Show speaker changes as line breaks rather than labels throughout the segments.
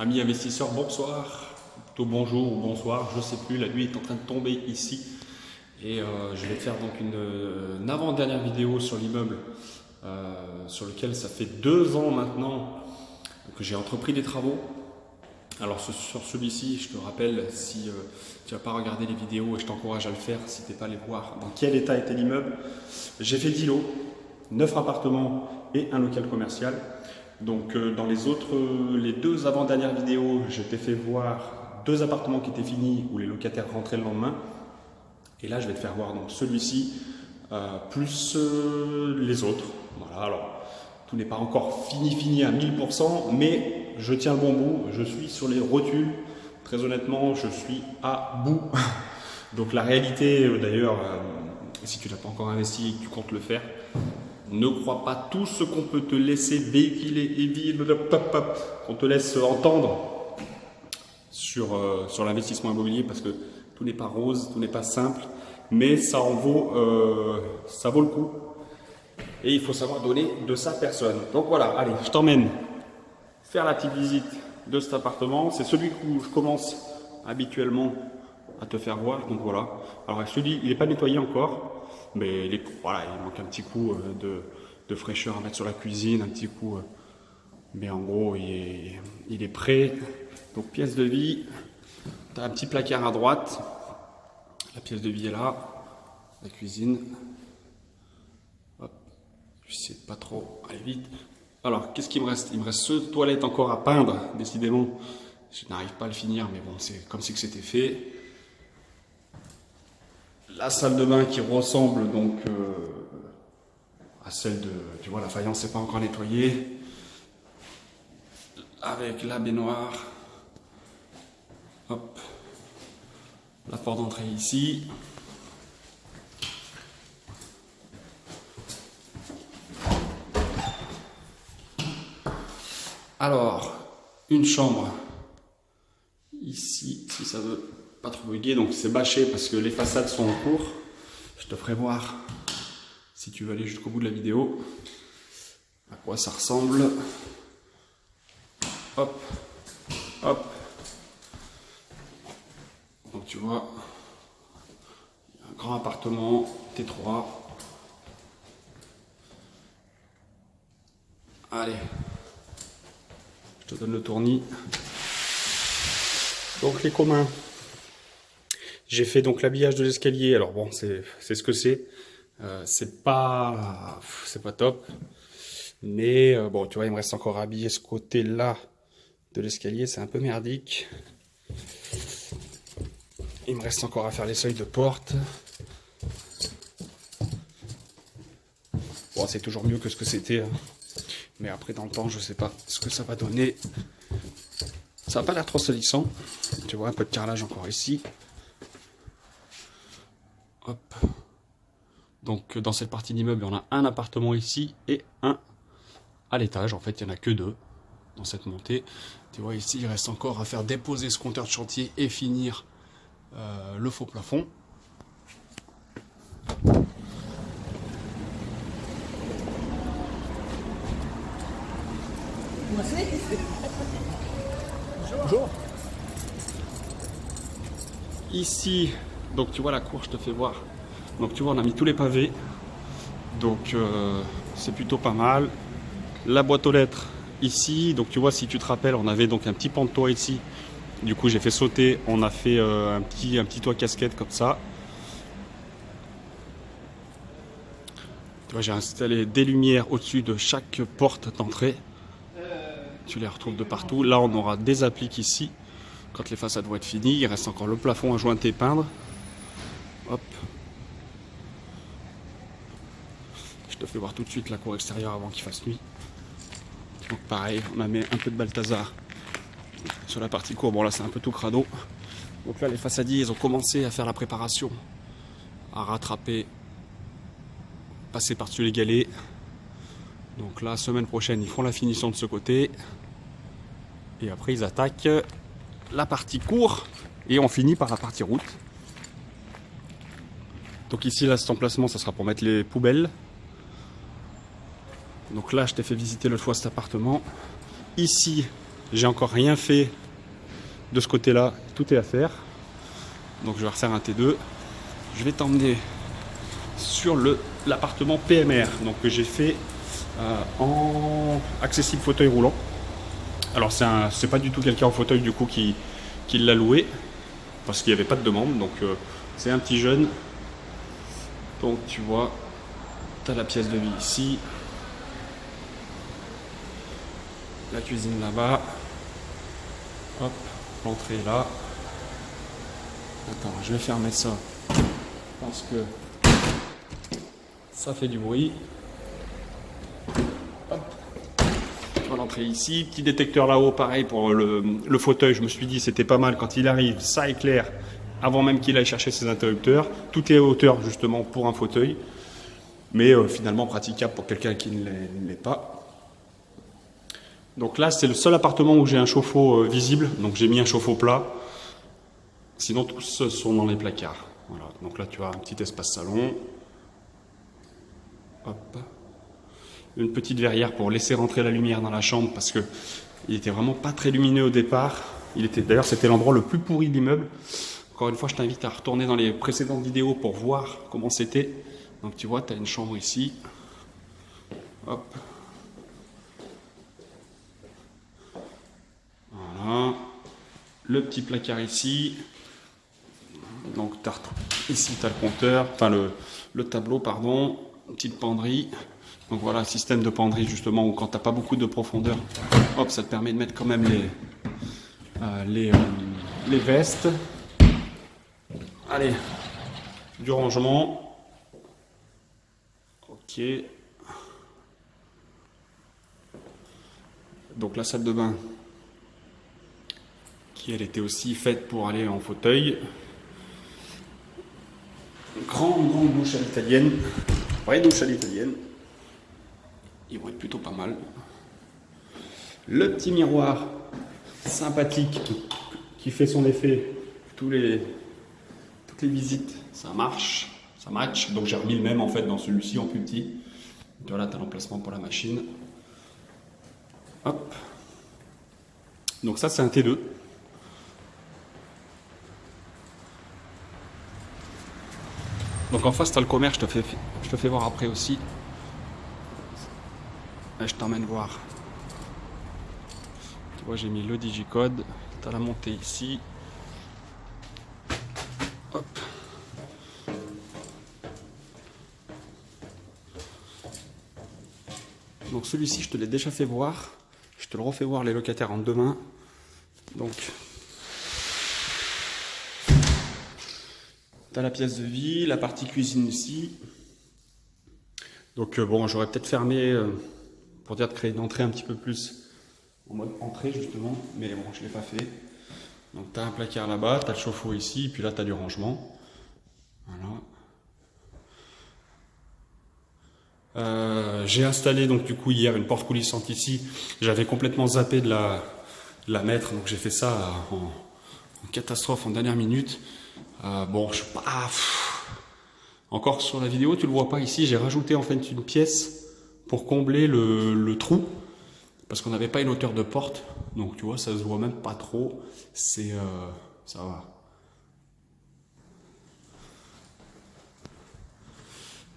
Amis investisseurs, bonsoir, plutôt bonjour ou bonsoir, je ne sais plus, la nuit est en train de tomber ici et je vais faire donc une avant-dernière vidéo sur l'immeuble sur lequel ça fait 2 ans maintenant que j'ai entrepris des travaux. Alors sur celui-ci, je te rappelle, si tu n'as pas regardé les vidéos, et je t'encourage à le faire si tu n'es pas allé voir dans quel état était l'immeuble, j'ai fait 10 lots, 9 appartements et un local commercial. Donc dans les 2 avant-dernières vidéos, je t'ai fait voir 2 appartements qui étaient finis où les locataires rentraient le lendemain. Et là, je vais te faire voir donc celui-ci plus les autres. Voilà, alors tout n'est pas encore fini à 1000%, mais je tiens le bon bout. Je suis sur les rotules. Très honnêtement, je suis à bout. Donc la réalité, d'ailleurs, si tu n'as pas encore investi et que tu comptes le faire, ne crois pas tout ce qu'on peut te laisser véhiculer et qu'on te laisse entendre sur l'investissement immobilier, parce que tout n'est pas rose, tout n'est pas simple, mais ça vaut le coup. Et il faut savoir donner de sa personne. Donc voilà, allez, je t'emmène faire la petite visite de cet appartement. C'est celui où je commence habituellement à te faire voir. Donc voilà. Alors je te dis, il n'est pas nettoyé encore. Mais voilà, il manque un petit coup de fraîcheur à mettre sur la cuisine, un petit coup. Mais en gros, il est prêt. Donc pièce de vie. Tu as un petit placard à droite. La pièce de vie est là. La cuisine. Hop. Je sais pas trop. Allez vite. Alors, qu'est-ce qu'il me reste? Il me reste ce toilette encore à peindre. Décidément, je n'arrive pas à le finir, mais bon, c'est comme si c'était fait. La salle de bain qui ressemble donc à celle de... Tu vois, la faïence n'est pas encore nettoyée. Avec la baignoire. Hop. La porte d'entrée ici. Alors, une chambre. Ici, si ça veut pas trop bugger, donc c'est bâché parce que les façades sont en cours. Je te ferai voir, si tu veux aller jusqu'au bout de la vidéo, à quoi ça ressemble. Hop, hop. Donc tu vois, un grand appartement, T3. Allez, je te donne le tournis. Donc les communs. J'ai fait donc l'habillage de l'escalier. Alors bon, c'est ce que c'est. C'est pas top. Mais bon, tu vois, il me reste encore à habiller ce côté-là de l'escalier. C'est un peu merdique. Il me reste encore à faire les seuils de porte. Bon, c'est toujours mieux que ce que c'était. Hein. Mais après, dans le temps, je sais pas ce que ça va donner. Ça n'a pas l'air trop salissant. Tu vois, un peu de carrelage encore ici. Hop. Donc dans cette partie d'immeuble, il y en a un appartement ici et un à l'étage. En fait, il n'y en a que 2 dans cette montée. Tu vois, ici, il reste encore à faire déposer ce compteur de chantier et finir le faux plafond. Bonjour. Ici, donc tu vois la cour, je te fais voir. Donc tu vois, on a mis tous les pavés. Donc c'est plutôt pas mal. La boîte aux lettres ici. Donc tu vois, si tu te rappelles, on avait donc un petit pan de toit ici. Du coup, j'ai fait sauter. On a fait un petit toit casquette comme ça. Tu vois, j'ai installé des lumières au-dessus de chaque porte d'entrée. Tu les retrouves de partout. Là, on aura des appliques ici. Quand les façades vont être finies, il reste encore le plafond à jointer et peindre. Hop. Je te fais voir tout de suite la cour extérieure avant qu'il fasse nuit. Donc pareil, on a mis un peu de Balthazar sur la partie cour. Bon là c'est un peu tout crado. Donc là les façadiers ils ont commencé à faire la préparation, à rattraper, passer par-dessus les galets. Donc là semaine prochaine ils font la finition de ce côté. Et après ils attaquent la partie cour et on finit par la partie route. Donc ici là cet emplacement ça sera pour mettre les poubelles. Donc là, je t'ai fait visiter l'autre fois cet appartement. Ici, J'ai encore rien fait de ce côté-là, tout est à faire. Donc je vais refaire un T2. Je vais t'emmener sur l'appartement PMR, donc que j'ai fait en accessible fauteuil roulant. Alors c'est pas du tout quelqu'un en fauteuil du coup qui l'a loué, parce qu'il n'y avait pas de demande, donc c'est un petit jeune. Donc tu vois, tu as la pièce de vie ici, la cuisine là-bas, hop, l'entrée est là. Attends, je vais fermer ça parce que ça fait du bruit. Hop. Tu vois l'entrée ici, petit détecteur là-haut, pareil pour le fauteuil. Je me suis dit c'était pas mal quand il arrive, ça éclaire avant même qu'il aille chercher ses interrupteurs. Tout est à hauteur justement pour un fauteuil, mais finalement praticable pour quelqu'un qui ne l'est pas. Donc là c'est le seul appartement où j'ai un chauffe-eau visible, donc j'ai mis un chauffe-eau plat. Sinon, tous sont dans les placards. Voilà. Donc là, tu as un petit espace salon. Hop. Une petite verrière pour laisser rentrer la lumière dans la chambre parce que il était vraiment pas très lumineux au départ. D'ailleurs, c'était l'endroit le plus pourri de l'immeuble. Encore une fois, je t'invite à retourner dans les précédentes vidéos pour voir comment c'était. Donc tu vois, tu as une chambre ici. Hop. Voilà. Le petit placard ici. Donc ici tu as le compteur, enfin le tableau, pardon, une petite penderie. Donc voilà, système de penderie justement où quand tu n'as pas beaucoup de profondeur, hop, ça te permet de mettre quand même les vestes. Allez, du rangement. Ok. Donc la salle de bain, qui elle était aussi faite pour aller en fauteuil. Grande douche à l'italienne, vraie douche à l'italienne, ils vont être plutôt pas mal. Le petit miroir sympathique qui fait son effet toutes les visites, ça marche, ça match. Donc j'ai remis le même en fait dans celui-ci en plus petit. Voilà, tu as l'emplacement pour la machine. Hop. Donc ça c'est un T2. Donc en face, tu as le commerce, je te fais voir après aussi. Et je t'emmène voir. Tu vois, j'ai mis le digicode. Tu as la montée ici. Hop. Donc celui-ci, je te l'ai déjà fait voir. Je te le refais voir, les locataires en demain. Donc, tu as la pièce de vie, la partie cuisine ici. Donc bon, j'aurais peut-être fermé pour dire de créer une entrée un petit peu plus en mode entrée justement, mais bon, je ne l'ai pas fait. Donc tu as un placard là-bas, tu as le chauffe-eau ici, puis là tu as du rangement. Voilà. J'ai installé donc du coup hier une porte coulissante ici. J'avais complètement zappé de la mettre, donc j'ai fait ça en catastrophe en dernière minute. Bon, je suis pas... Encore sur la vidéo, tu le vois pas ici, j'ai rajouté en fait une pièce pour combler le trou. Parce qu'on n'avait pas une hauteur de porte. Donc tu vois, ça se voit même pas trop. Ça va.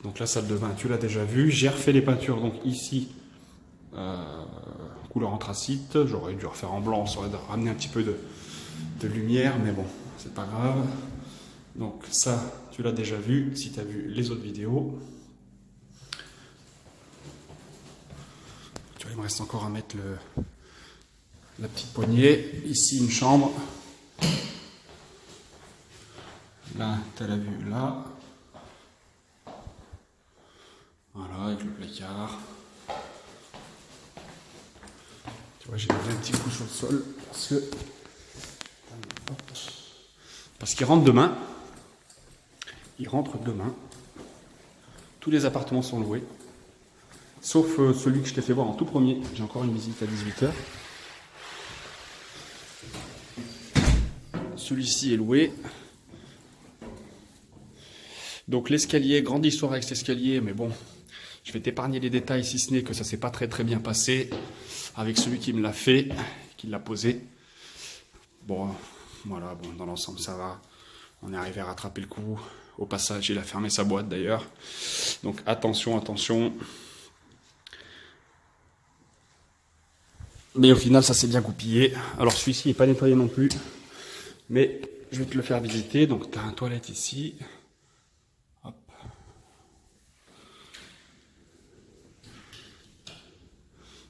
Donc la salle de bain, tu l'as déjà vu. J'ai refait les peintures, donc ici, couleur anthracite. J'aurais dû refaire en blanc, ça aurait ramené un petit peu de lumière, mais bon, c'est pas grave. Donc ça, tu l'as déjà vu si tu as vu les autres vidéos. Tu vois, il me reste encore à mettre la petite poignée. Ici, une chambre. Là, tu as la vue là. Voilà, avec le placard. Tu vois, j'ai mis un petit coup sur le sol parce qu'il rentre demain. Il rentre demain. Tous les appartements sont loués. Sauf celui que je t'ai fait voir en tout premier. J'ai encore une visite à 18 h. Celui-ci est loué. Donc l'escalier, grande histoire avec cet escalier, mais bon, je vais t'épargner les détails si ce n'est que ça s'est pas très bien passé avec celui qui me l'a fait,
qui l'a posé. Bon, voilà, bon, dans l'ensemble ça va. On est arrivé à rattraper le coup. Au passage, il a fermé sa boîte d'ailleurs. Donc attention, attention. Mais au final, ça s'est bien goupillé. Alors celui-ci n'est pas nettoyé non plus. Mais je vais te le faire visiter. Donc tu as un toilette ici. Hop.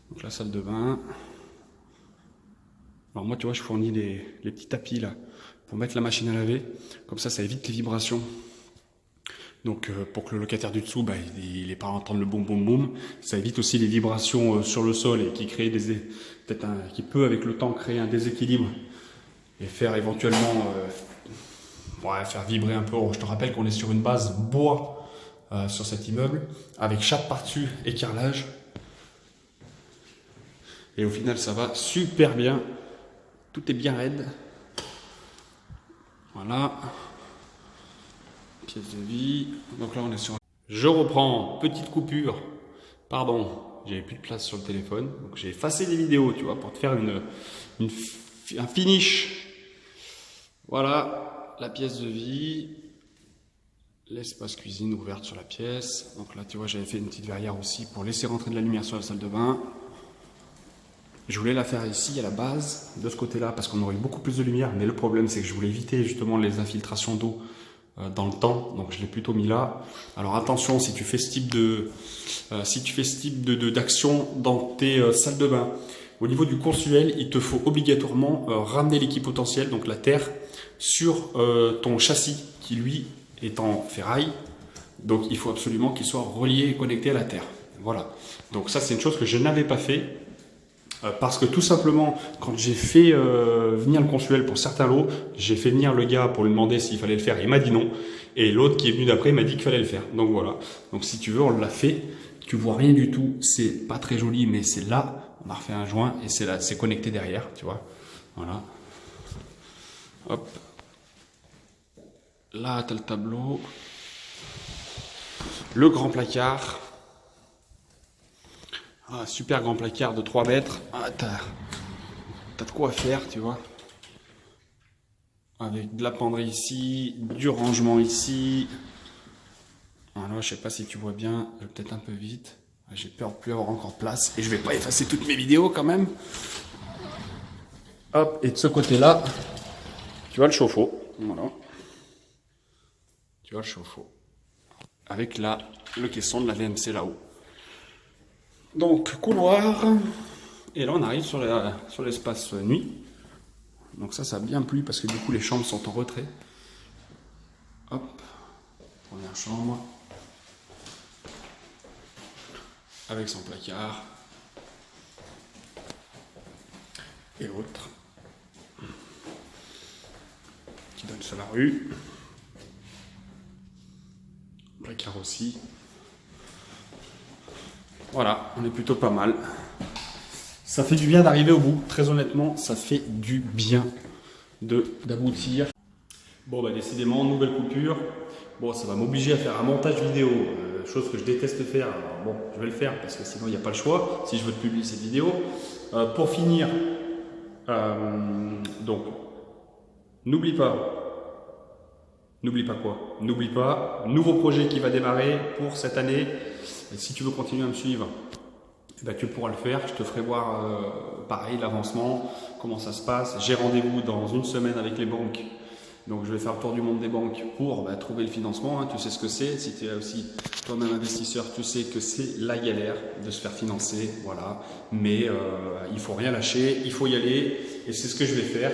Donc la salle de bain. Alors moi, tu vois, je fournis les petits tapis là pour mettre la machine à laver. Comme ça évite les vibrations. Donc pour que le locataire du dessous, il n'ait pas à entendre le boum boum boum. Ça évite aussi les vibrations sur le sol et qui crée qui peut avec le temps créer un déséquilibre et faire éventuellement faire vibrer un peu. Je te rappelle qu'on est sur une base bois sur cet immeuble avec chape par-dessus et carrelage. Et au final, ça va super bien. Tout est bien raide. Voilà. Pièce de vie. Donc là, on est sur... Je reprends. Petite coupure. Pardon, j'avais plus de place sur le téléphone. Donc j'ai effacé des vidéos, tu vois, pour te faire un finish. Voilà, la pièce de vie. L'espace cuisine ouverte sur la pièce. Donc là, tu vois, j'avais fait une petite verrière aussi pour laisser rentrer de la lumière sur la salle de bain. Je voulais la faire ici à la base, de ce côté-là, parce qu'on aurait eu beaucoup plus de lumière. Mais le problème, c'est que je voulais éviter justement les infiltrations d'eau dans le temps. Donc je l'ai plutôt mis là. Alors attention, si tu fais ce type d'action dans tes salles de bain, au niveau du consuel, il te faut obligatoirement ramener l'équipe potentielle, donc la terre, sur ton châssis qui lui est en ferraille. Donc il faut absolument qu'il soit relié et connecté à la terre. Voilà. Donc ça, c'est une chose que je n'avais pas fait. Parce que tout simplement, quand j'ai fait venir le consuel pour certains lots, j'ai fait venir le gars pour lui demander s'il fallait le faire. Il m'a dit non. Et l'autre qui est venu d'après m'a dit qu'il fallait le faire. Donc voilà. Donc si tu veux, on l'a fait. Tu vois rien du tout. C'est pas très joli, mais c'est là. On a refait un joint et c'est là, c'est connecté derrière. Tu vois. Voilà. Hop. Là, tu as le tableau. Le grand placard. Ah, super grand placard de 3 mètres. Ah, t'as de quoi faire, tu vois. Avec de la penderie ici, du rangement ici. Alors, je sais pas si tu vois bien, je vais peut-être un peu vite. J'ai peur de plus avoir encore place et je vais pas effacer toutes mes vidéos quand même. Hop, et de ce côté-là, tu vois le chauffe-eau. Voilà. Tu vois le chauffe-eau. Avec le caisson de la VMC là-haut. Donc, couloir. Et là, on arrive sur l'espace nuit. Donc ça a bien plu parce que du coup, les chambres sont en retrait. Hop. Première chambre. Avec son placard. Et autre. Qui donne sur la rue. Placard aussi. Voilà, on est plutôt pas mal. Ça fait du bien d'arriver au bout. Très honnêtement, ça fait du bien d'aboutir. Bon, décidément, nouvelle coupure. Bon, ça va m'obliger à faire un montage vidéo, chose que je déteste faire. Alors, bon, je vais le faire parce que sinon, il n'y a pas le choix si je veux te publier cette vidéo. Pour finir, donc, n'oublie pas quoi? N'oublie pas, nouveau projet qui va démarrer pour cette année. Et si tu veux continuer à me suivre, tu pourras le faire. Je te ferai voir pareil l'avancement, comment ça se passe. J'ai rendez-vous dans une semaine avec les banques. Donc je vais faire le tour du monde des banques pour trouver le financement. Tu sais ce que c'est. Si tu es aussi toi-même investisseur, tu sais que c'est la galère de se faire financer. Voilà. Mais il ne faut rien lâcher, il faut y aller. Et c'est ce que je vais faire.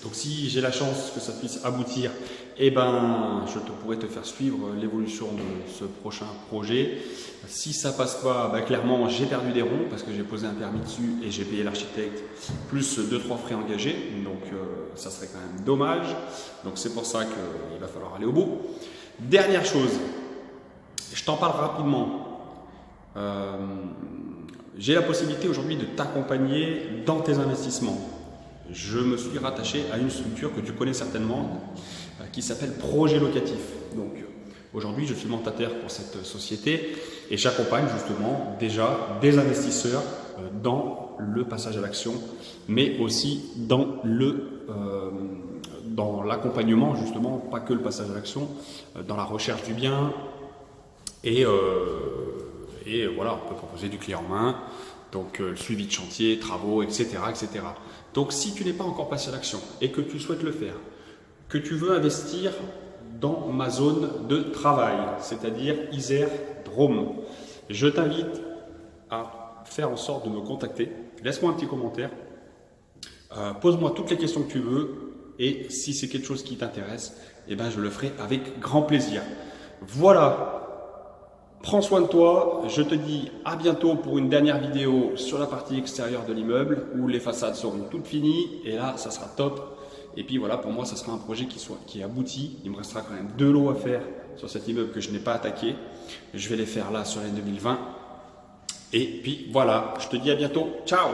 Donc si j'ai la chance que ça puisse aboutir, je pourrais te faire suivre l'évolution de ce prochain projet. Si ça passe pas, clairement j'ai perdu des ronds parce que j'ai posé un permis dessus et j'ai payé l'architecte plus 2-3 frais engagés. Donc ça serait quand même dommage. Donc c'est pour ça qu'il va falloir aller au bout. Dernière chose, je t'en parle rapidement. J'ai la possibilité aujourd'hui de t'accompagner dans tes investissements. Je me suis rattaché à une structure que tu connais certainement qui s'appelle Projet Locatif. Donc aujourd'hui, je suis mandataire pour cette société et j'accompagne justement déjà des investisseurs dans
le passage à l'action, mais aussi dans l'accompagnement, justement, pas que le passage à l'action, dans la recherche du bien. Et voilà, on peut proposer du clé en main, donc le suivi de chantier, travaux, etc., etc. Donc si tu n'es pas encore passé à l'action et que tu souhaites le faire, que tu veux investir dans ma zone de travail, c'est-à-dire Isère, Drôme, je t'invite à faire en sorte de me contacter. Laisse-moi un petit commentaire, pose-moi toutes les questions que tu veux et si c'est quelque chose qui t'intéresse, eh ben, je le ferai avec grand plaisir. Voilà. Prends soin de toi, je te dis à bientôt pour une dernière vidéo sur la partie extérieure de l'immeuble où les façades seront toutes finies et là ça sera top. Et puis voilà, pour moi ça sera un projet qui est abouti. Il me restera quand même 2 lots à faire sur cet immeuble que je n'ai pas attaqué. Je vais les faire là sur l'année 2020. Et puis voilà, je te dis à bientôt, ciao!